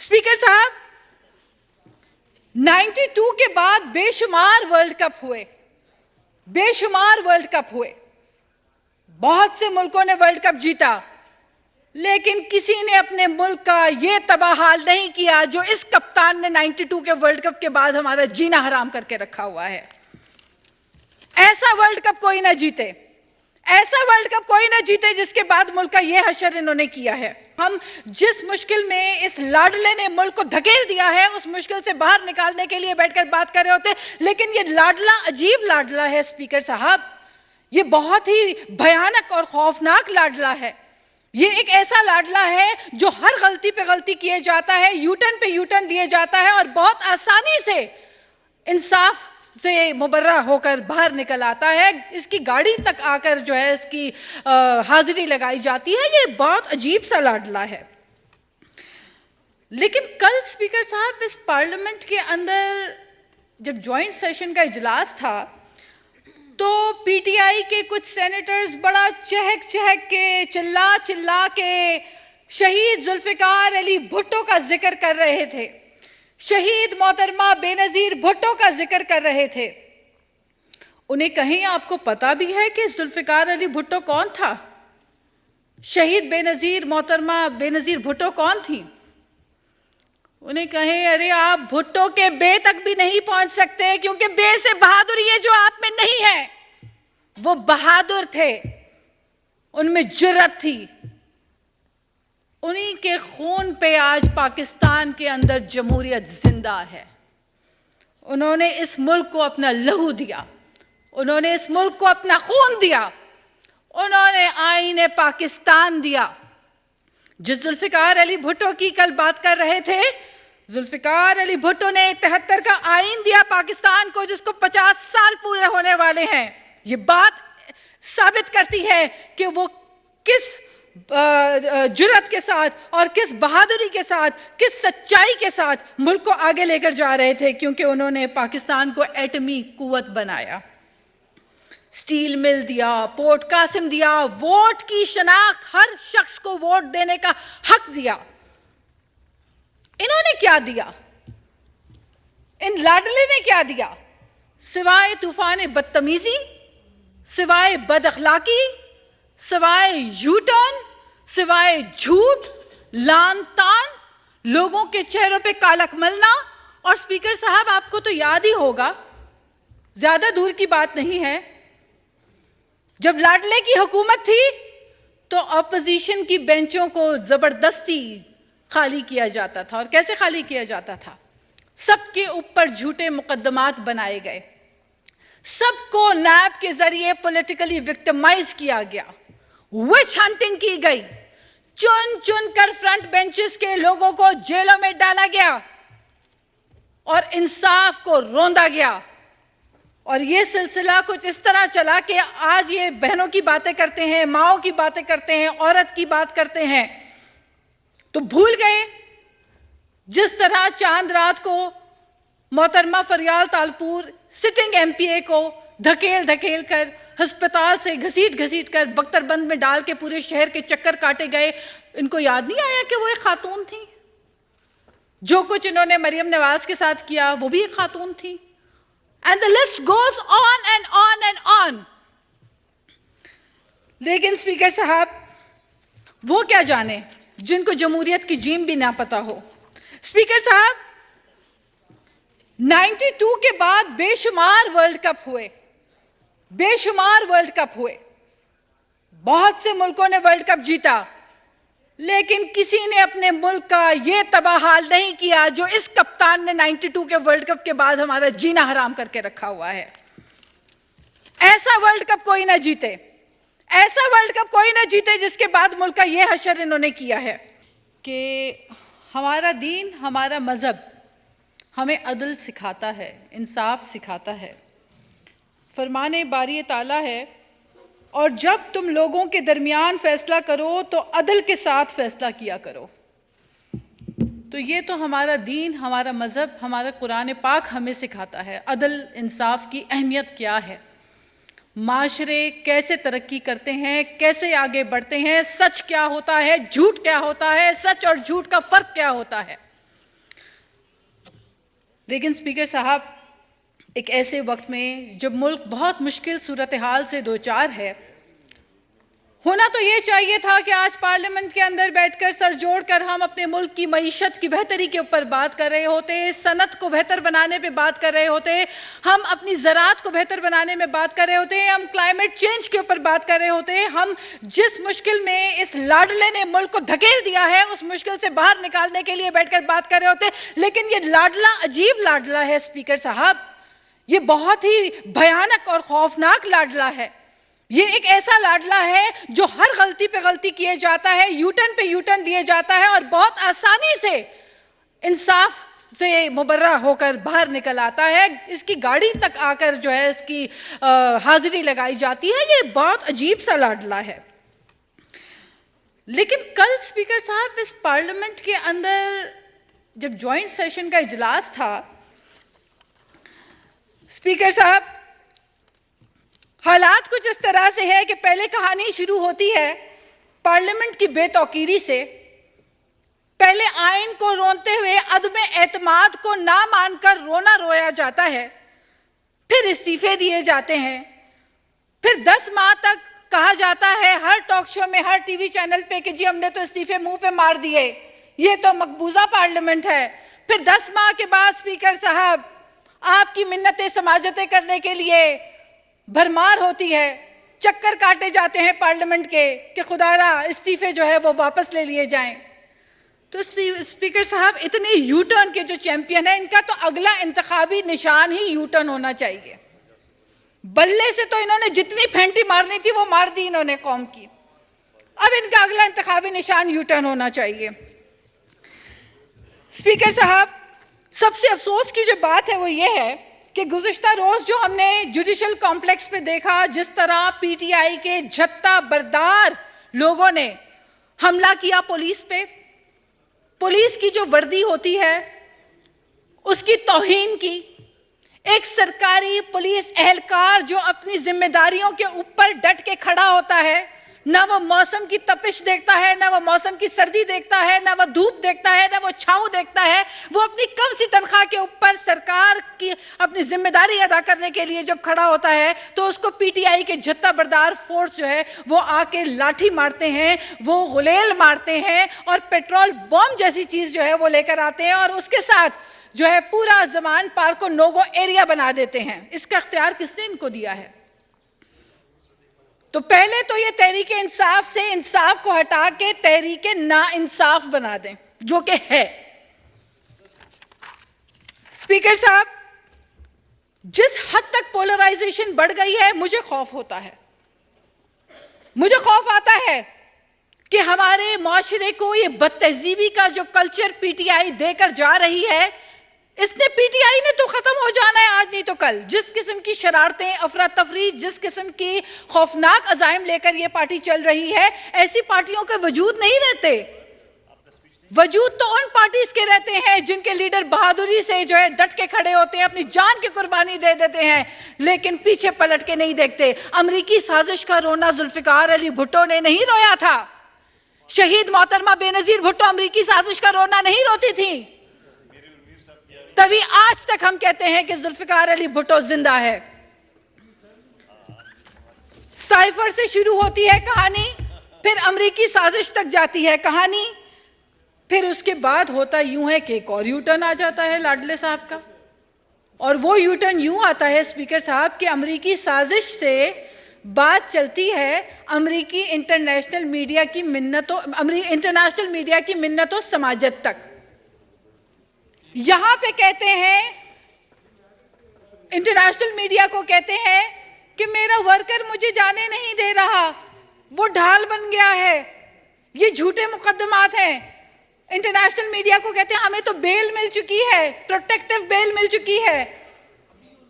Speaker साहब, 92 के बाद बेशुमार वर्ल्ड कप हुए, बेशुमार वर्ल्ड कप हुए। बहुत से मुल्कों ने वर्ल्ड कप जीता, लेकिन किसी ने अपने मुल्क का यह तबाह हाल नहीं किया जो इस कप्तान ने 92 के वर्ल्ड कप के बाद हमारा जीना हराम करके रखा हुआ है। ऐसा वर्ल्ड कप कोई ना जीते, ऐसा वर्ल्ड कप कोई ना जीते जिसके बाद मुल्क का यह हशर इन्होंने किया है। हम जिस मुश्किल में इस लाडले ने मुल्क को धकेल दिया है, उस मुश्किल से बाहर निकालने के लिए बैठकर बात कर रहे होते, लेकिन ये लाडला अजीब लाडला है स्पीकर साहब। ये बहुत ही भयानक और खौफनाक लाडला है। ये एक ऐसा लाडला है जो हर गलती पे गलती किए जाता है, यूटर्न पे यूटर्न दिए जाता है और बहुत आसानी से इंसाफ से मुबर्रा होकर बाहर निकल आता है। इसकी गाड़ी तक आकर जो है इसकी हाजिरी लगाई जाती है। ये बहुत अजीब सा लाडला है। लेकिन कल स्पीकर साहब इस पार्लियामेंट के अंदर जब ज्वाइंट सेशन का इजलास था तो पीटीआई के कुछ सेनेटर्स बड़ा चहक चहक के, चिल्ला चिल्ला के शहीद जुल्फिकार अली भुट्टो का जिक्र कर रहे थे, शहीद मोहतरमा बेनजीर भुट्टो का जिक्र कर रहे थे। उन्हें कहीं आपको पता भी है कि जुल्फिकार अली भुट्टो कौन था? शहीद बेनजीर मोहतरमा बेनजीर भुट्टो कौन थी? उन्हें कहें अरे आप भुट्टो के बे तक भी नहीं पहुंच सकते, क्योंकि बे से बहादुरी है जो आप में नहीं है। वो बहादुर थे, उनमें जुर्रत थी। उन्हीं के खून पे आज पाकिस्तान के अंदर जमहूरियत जिंदा है। उन्होंने इस मुल्क को अपना लहू दिया, उन्होंने इस मुल्क को अपना खून दिया, उन्होंने आईने पाकिस्तान दिया। जिस जुल्फिकार अली भुट्टो की कल बात कर रहे थे, जुल्फिकार अली भुट्टो ने 73 का आईन दिया पाकिस्तान को, जिसको 50 साल पूरे होने वाले हैं। ये बात साबित करती है कि वो किस जुर्रत के साथ और किस बहादुरी के साथ, किस सच्चाई के साथ मुल्क को आगे लेकर जा रहे थे, क्योंकि उन्होंने पाकिस्तान को एटमी कुव्वत बनाया, स्टील मिल दिया, पोर्ट कासिम दिया, वोट की शनाख्त, हर शख्स को वोट देने का हक दिया। इन्होंने क्या दिया? इन लाडले ने क्या दिया? सिवाय तूफान बदतमीजी, सिवाय बदअखलाकी, सिवाय यूटर्न, सिवाय झूठ, लान तान, लोगों के चेहरों पे कालक मलना। और स्पीकर साहब, आपको तो याद ही होगा, ज्यादा दूर की बात नहीं है, जब लाडले की हुकूमत थी तो अपोजिशन की बेंचों को जबरदस्ती खाली किया जाता था। और कैसे खाली किया जाता था? सबके ऊपर झूठे मुकदमात बनाए गए, सबको नैब के जरिए पॉलिटिकली विक्टिमाइज किया गया, विच हंटिंग की गई, चुन चुन कर फ्रंट बेंचेस के लोगों को जेलों में डाला गया और इंसाफ को रोंदा गया। और ये सिलसिला कुछ इस तरह चला कि आज ये बहनों की बातें करते हैं, माओं की बातें करते हैं, औरत की बात करते हैं, तो भूल गए जिस तरह चांद रात को मोहतरमा फरियाल तालपुर सिटिंग एमपीए को धकेल धकेल कर अस्पताल से घसीट घसीट कर बख्तरबंद में डाल के पूरे शहर के चक्कर काटे गए। इनको याद नहीं आया कि वो एक खातून थी? जो कुछ इन्होंने मरियम नवाज के साथ किया वो भी एक खातून थी। And the list goes on and on and on. लेकिन स्पीकर साहब, वो क्या जाने जिनको जमहूरियत की जीम भी ना पता हो। स्पीकर साहब, 92 के बाद बेशुमार वर्ल्ड कप हुए, बेशुमार वर्ल्ड कप हुए। बहुत से मुल्कों ने वर्ल्ड कप जीता, लेकिन किसी ने अपने मुल्क का यह तबाह हाल नहीं किया जो इस कप्तान ने 92 के वर्ल्ड कप के बाद हमारा जीना हराम करके रखा हुआ है। ऐसा वर्ल्ड कप कोई ना जीते, ऐसा वर्ल्ड कप कोई ना जीते जिसके बाद मुल्क का यह हशर इन्होंने किया है कि हमारा दीन, हमारा मजहब हमें अदल सिखाता है, इंसाफ सिखाता है। फरमाने बारी ताला है, और जब तुम लोगों के दरमियान फैसला करो तो अदल के साथ फैसला किया करो। तो ये तो हमारा दीन, हमारा मजहब, हमारा कुरान पाक हमें सिखाता है अदल इंसाफ की अहमियत क्या है, माशरे कैसे तरक्की करते हैं, कैसे आगे बढ़ते हैं, सच क्या होता है, झूठ क्या होता है, सच और झूठ का फर्क क्या होता है। लेकिन स्पीकर साहब, एक ऐसे वक्त में जब मुल्क बहुत मुश्किल सूरत हाल से दो चार है, होना तो ये चाहिए था कि आज पार्लियामेंट के अंदर बैठकर सर जोड़कर हम अपने मुल्क की मईशत की बेहतरी के ऊपर बात कर रहे होते, सनत को बेहतर बनाने पे बात कर रहे होते, हम अपनी ज़राअत को बेहतर बनाने में बात कर रहे होते, हम क्लाइमेट चेंज के ऊपर बात कर रहे होते, हम जिस मुश्किल में इस लाडले ने मुल्क को धकेल दिया है उस मुश्किल से बाहर निकालने के लिए बैठकर बात कर रहे होते। लेकिन ये लाडला अजीब लाडला है स्पीकर साहब, ये बहुत ही भयानक और खौफनाक लाडला है। ये एक ऐसा लाडला है जो हर गलती पे गलती किए जाता है, यूटर्न पे यूटर्न दिए जाता है और बहुत आसानी से इंसाफ से मुबर्रा होकर बाहर निकल आता है। इसकी गाड़ी तक आकर जो है इसकी हाजिरी लगाई जाती है। ये बहुत अजीब सा लाडला है। लेकिन कल स्पीकर साहब इस पार्लियामेंट के अंदर जब ज्वाइंट सेशन का इजलास था, स्पीकर साहब, हालात कुछ इस तरह से है कि पहले कहानी शुरू होती है पार्लियामेंट की बेतौकीरी से। पहले आइन को रोनते हुए अदम एतमाद को ना मानकर रोना रोया जाता है, फिर इस्तीफे दिए जाते हैं, फिर 10 माह तक कहा जाता है हर टॉक शो में, हर टीवी चैनल पे कि जी हमने तो इस्तीफे मुंह पे मार दिए, ये तो मकबूजा पार्लियामेंट है। फिर 10 माह के बाद स्पीकर साहब आपकी मिन्नतें समाजतें करने के लिए भरमार होती है, चक्कर काटे जाते हैं पार्लियामेंट के कि खुदारा इस्तीफे जो है वो वापस ले लिए जाएं। तो स्पीकर साहब, इतने यू टर्न के जो चैंपियन है, इनका तो अगला इंतखाबी निशान ही यू टर्न होना चाहिए। बल्ले से तो इन्होंने जितनी फेंटी मारनी थी वो मार दी इन्होंने कौम की, अब इनका अगला इंतखाबी निशान यू टर्न होना चाहिए। स्पीकर साहब, सबसे अफसोस की जो बात है वो ये है कि गुज़िश्ता रोज जो हमने जुडिशल कॉम्प्लेक्स पे देखा, जिस तरह पीटीआई के झत्ता बरदार लोगों ने हमला किया पुलिस पे, पुलिस की जो वर्दी होती है उसकी तौहीन की, एक सरकारी पुलिस एहलकार जो अपनी जिम्मेदारियों के ऊपर डट के खड़ा होता है, ना वो मौसम की तपिश देखता है, ना वो मौसम की सर्दी देखता है, ना वो धूप देखता है, ना वो छांव देखता है। वो अपनी कम सी तनख्वाह के ऊपर सरकार की अपनी जिम्मेदारी अदा करने के लिए जब खड़ा होता है तो उसको पीटीआई के जत्ता बरदार फोर्स जो है वो आके लाठी मारते हैं, वो गुलेल मारते हैं और पेट्रोल बॉम्ब जैसी चीज जो है वो लेकर आते हैं और उसके साथ जो है पूरा जमान पार्क को नोगो एरिया बना देते हैं। इसका इख्तियार किसने इनको दिया है? तो पहले तो ये तहरीक इंसाफ से इंसाफ को हटा के तहरीक ना इंसाफ बना दें, जो कि है। स्पीकर साहब, जिस हद तक पोलराइजेशन बढ़ गई है, मुझे खौफ होता है, मुझे खौफ आता है कि हमारे मुआशरे को ये बदतहजीबी का जो कल्चर पीटीआई देकर जा रही है, इसने पीटीआई ने तो खत्म हो जाना है आज नहीं तो कल। जिस किस्म की शरारतें, अफरा तफरी, जिस किस्म की खौफनाक अजाइम लेकर ये पार्टी चल रही है, ऐसी पार्टियों के वजूद नहीं रहते। वजूद तो उन पार्टीज के रहते हैं जिनके लीडर बहादुरी से जो है डट के खड़े होते हैं, अपनी जान की कुर्बानी दे देते हैं, लेकिन पीछे पलट के नहीं देखते। अमरीकी साजिश का रोना जुल्फिकार अली भुट्टो ने नहीं रोया था, शहीद मोहतरमा बेनजीर भुट्टो अमरीकी साजिश का रोना नहीं रोती थी, तभी आज तक हम कहते हैं कि जुल्फिकार अली भुट्टो जिंदा है। साइफर से शुरू होती है कहानी, फिर अमरीकी साजिश तक जाती है कहानी, फिर उसके बाद होता यूं है कि एक और यू टर्न आ जाता है लाडले साहब का। और वो यू टर्न यूं आता है स्पीकर साहब कि अमरीकी साजिश से बात चलती है अमरीकी इंटरनेशनल मीडिया की मिन्नतों समाजत तक। यहां पे कहते हैं, इंटरनेशनल मीडिया को कहते हैं कि मेरा वर्कर मुझे जाने नहीं दे रहा, वो ढाल बन गया है, ये झूठे मुकदमात हैं। इंटरनेशनल मीडिया को कहते हैं हमें तो बेल मिल चुकी है, प्रोटेक्टिव बेल मिल चुकी है।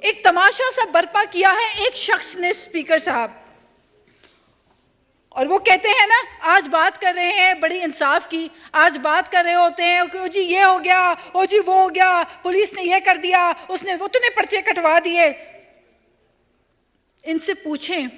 एक तमाशा सा बर्पा किया है एक शख्स ने स्पीकर साहब, और वो कहते हैं ना, आज बात कर रहे हैं बड़ी इंसाफ की, आज बात कर रहे होते हैं कि ओ जी ये हो गया, ओ जी वो हो गया, पुलिस ने ये कर दिया, उसने उतने पर्चे कटवा दिए। इनसे पूछें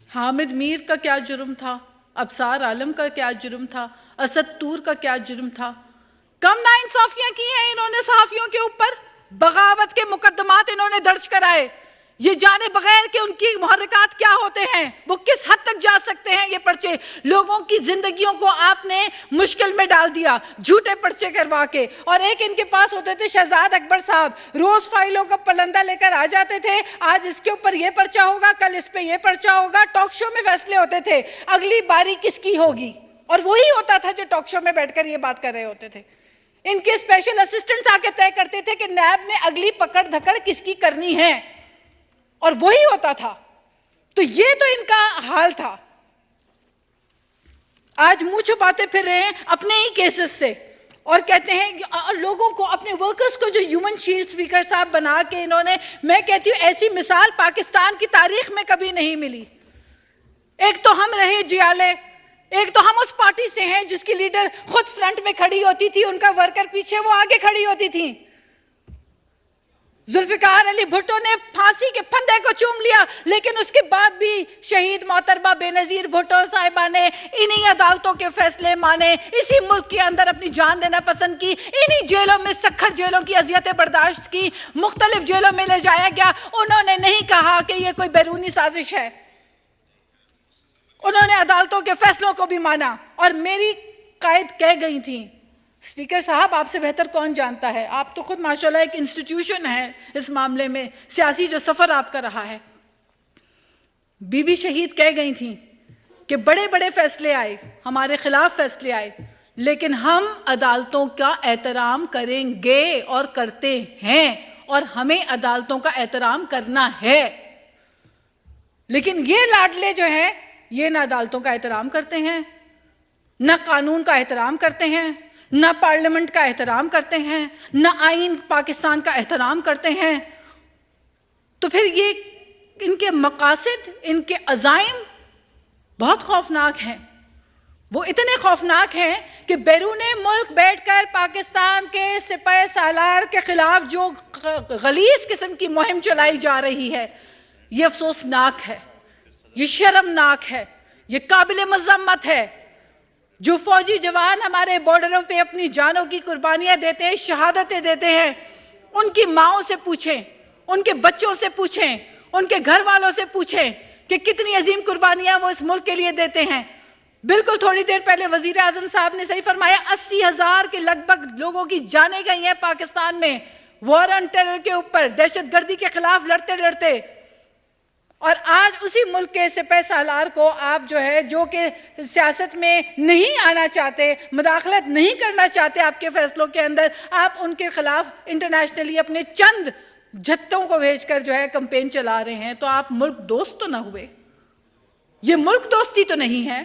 हामिद मीर का क्या जुर्म था, अबसार आलम का क्या जुर्म था, असद तूर का क्या जुर्म था? कम ना नाइंसाफियां की हैं इन्होंने सहाफियों के ऊपर, बगावत के मुकदमात इन्होंने दर्ज कराए, ये जाने बगैर कि उनकी मुहर्रिकात क्या होते हैं, वो किस हद तक जा सकते हैं ये पर्चे। लोगों की जिंदगियों को आपने मुश्किल में डाल दिया झूठे पर्चे करवा के। और एक इनके पास होते थे शहजाद अकबर साहब, रोज फाइलों का पलंदा लेकर आ जाते थे, आज इसके ऊपर ये पर्चा होगा, कल इस पे ये पर्चा होगा। टॉक शो में फैसले होते थे अगली बारी किसकी होगी, और वही होता था जो टॉक शो में बैठकर ये बात कर रहे होते थे। इनके स्पेशल असिस्टेंट्स आके तय करते थे कि नैब ने अगली पकड़ धकड़ किसकी करनी है, और वही होता था। तो ये तो इनका हाल था। आज मुंह छुपाते फिर रहे हैं अपने ही केसेस से, और कहते हैं लोगों को, अपने वर्कर्स को जो ह्यूमन शील्ड स्पीकर साहब बना के इन्होंने, मैं कहती हूं ऐसी मिसाल पाकिस्तान की तारीख में कभी नहीं मिली। एक तो हम रहे जियाले, एक तो हम उस पार्टी से हैं जिसकी लीडर खुद फ्रंट में खड़ी होती थी, उनका वर्कर पीछे, वो आगे खड़ी होती थी। जुल्फिकार अली भुट्टो ने फांसी के फंदे को चूम लिया, लेकिन उसके बाद भी शहीद मोहतरमा बेनजीर भुट्टो साहिबा ने इन्हीं अदालतों के फैसले माने, इसी मुल्क के अंदर अपनी जान देना पसंद की, इन्हीं जेलों में, सख्त जेलों की अजियतें बर्दाश्त की, मुख्तलिफ जेलों में ले जाया गया। उन्होंने नहीं कहा कि यह कोई बैरूनी साजिश है, उन्होंने अदालतों के फैसलों को भी माना। और मेरी कायद कह गई थी, स्पीकर साहब आपसे बेहतर कौन जानता है, आप तो खुद माशाल्लाह एक इंस्टीट्यूशन है इस मामले में, सियासी जो सफर आपका रहा है। बीबी शहीद कह गई थी कि बड़े बड़े फैसले आए, हमारे खिलाफ फैसले आए, लेकिन हम अदालतों का एहतराम करेंगे और करते हैं, और हमें अदालतों का एहतराम करना है। लेकिन ये लाडले जो हैं, ये ना अदालतों का एहतराम करते हैं, ना कानून का एहतराम करते हैं, ना पार्लियामेंट का एहतराम करते हैं, ना आईन पाकिस्तान का एहतराम करते हैं। तो फिर ये इनके मकासद, इनके अज़ाइम बहुत खौफनाक हैं। वो इतने खौफनाक हैं कि बैरूने मुल्क बैठकर पाकिस्तान के सिपाही सालार के खिलाफ जो गलीज किस्म की मुहिम चलाई जा रही है, ये अफसोसनाक है, ये शर्मनाक है, ये काबिल मज़म्मत है। जो फौजी जवान हमारे बॉर्डरों पे अपनी जानों की कुर्बानियां देते हैं, शहादतें देते हैं, उनकी माओं से पूछें, उनके बच्चों से पूछें, उनके घर वालों से पूछें कि कितनी अजीम कुर्बानियां वो इस मुल्क के लिए देते हैं। बिल्कुल थोड़ी देर पहले वजीर आजम साहब ने सही फरमाया, 80,000 के लगभग लोगों की जानें गई हैं पाकिस्तान में वॉर ऑन टेरर के ऊपर, दहशतगर्दी के खिलाफ लड़ते लड़ते। और आज उसी मुल्क के सिपाही सालार को आप जो है, जो कि सियासत में नहीं आना चाहते, मुदाखलत नहीं करना चाहते आपके फैसलों के अंदर, आप उनके खिलाफ इंटरनेशनली अपने चंद जत्थों को भेजकर जो है कैंपेन चला रहे हैं। तो आप मुल्क दोस्त तो ना हुए, ये मुल्क दोस्ती तो नहीं है,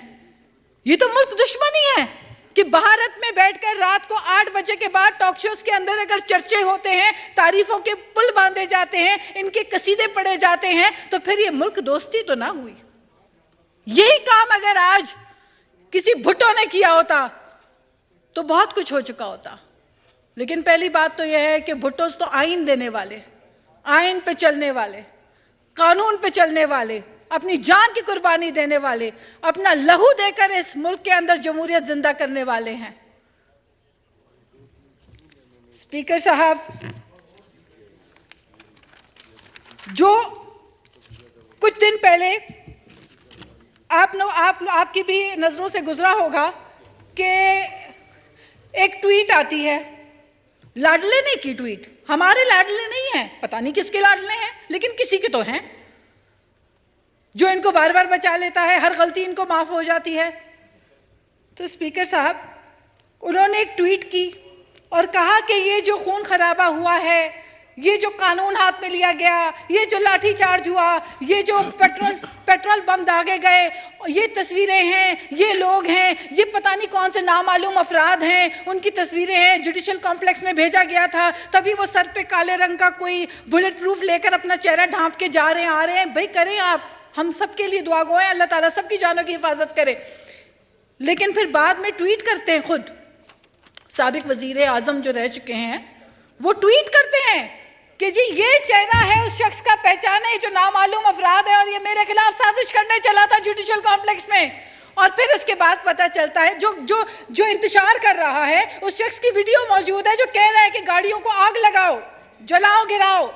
ये तो मुल्क दुश्मनी है कि भारत में बैठकर रात को 8 बजे के बाद टॉक शोज के अंदर अगर चर्चे होते हैं, तारीफों के पुल बांधे जाते हैं, इनके कसीदे पढ़े जाते हैं, तो फिर ये मुल्क दोस्ती तो ना हुई। यही काम अगर आज किसी भुट्टो ने किया होता तो बहुत कुछ हो चुका होता। लेकिन पहली बात तो यह है कि भुट्टो तो आइन देने वाले, आइन पे चलने वाले, कानून पे चलने वाले, अपनी जान की कुर्बानी देने वाले, अपना लहू देकर इस मुल्क के अंदर जमहूरियत जिंदा करने वाले हैं। स्पीकर साहब, जो कुछ दिन पहले आपकी भी नजरों से गुजरा होगा कि एक ट्वीट आती है, लाडले ने की ट्वीट, हमारे लाडले नहीं है, पता नहीं किसके लाडले हैं, लेकिन किसी के तो हैं, जो इनको बार बार बचा लेता है, हर गलती इनको माफ हो जाती है। तो स्पीकर साहब, उन्होंने एक ट्वीट की और कहा कि ये जो खून खराबा हुआ है, ये जो कानून हाथ में लिया गया, ये जो लाठीचार्ज हुआ, ये जो पेट्रोल बम दागे गए, ये तस्वीरें हैं, ये लोग हैं, ये पता नहीं कौन से नामालूम अफराद हैं, उनकी तस्वीरें हैं, जुडिशल कॉम्प्लेक्स में भेजा गया था, तभी वो सर पे काले रंग का कोई बुलेट प्रूफ लेकर अपना चेहरा ढांप के जा रहे हैं, आ रहे हैं। भाई करें आप, हम सबके लिए दुआ गो है, अल्लाह ताला सबकी जानों की हिफाजत करे। लेकिन फिर बाद में ट्वीट करते हैं, खुद साबिक वजीर आजम जो रह चुके हैं, वो ट्वीट करते हैं कि जी ये चेहरा है उस शख्स का, पहचाने जो नामालूम अफराद है और ये मेरे खिलाफ साजिश करने चला था जुडिशल कॉम्प्लेक्स में। और फिर उसके बाद पता चलता है जो इंतजार कर रहा है, उस शख्स की वीडियो मौजूद है जो कह रहा है कि गाड़ियों को आग लगाओ, जलाओ, गिराओ,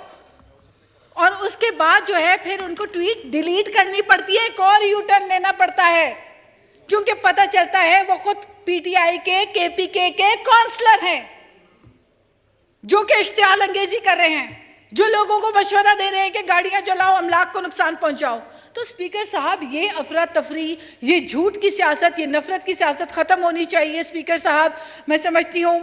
और उसके बाद जो है फिर उनको ट्वीट डिलीट करनी पड़ती है, एक और यू टर्न लेना पड़ता है, क्योंकि पता चलता है वो खुद पीटीआई के केपीके के काउंसलर हैं जो कि इश्तियाल अंगेजी कर रहे हैं, जो लोगों को मशवरा दे रहे हैं कि गाड़ियां जलाओ, अमलाक को नुकसान पहुंचाओ। तो स्पीकर साहब, ये अफरा तफरी, ये झूठ की सियासत, ये नफरत की सियासत खत्म होनी चाहिए। स्पीकर साहब, मैं समझती हूँ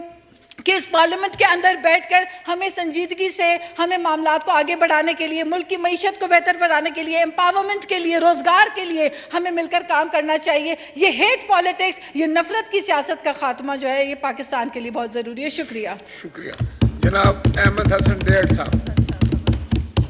कि इस पार्लियामेंट के अंदर बैठकर हमें संजीदगी से हमें मामलात को आगे बढ़ाने के लिए, मुल्क की मईशत को बेहतर बनाने के लिए, एम्पावरमेंट के लिए, रोजगार के लिए हमें मिलकर काम करना चाहिए। ये हेट पॉलिटिक्स, ये नफरत की सियासत का खात्मा जो है, ये पाकिस्तान के लिए बहुत ज़रूरी है। शुक्रिया। शुक्रिया। जनाब अहमद हसन डेढ़ साहब।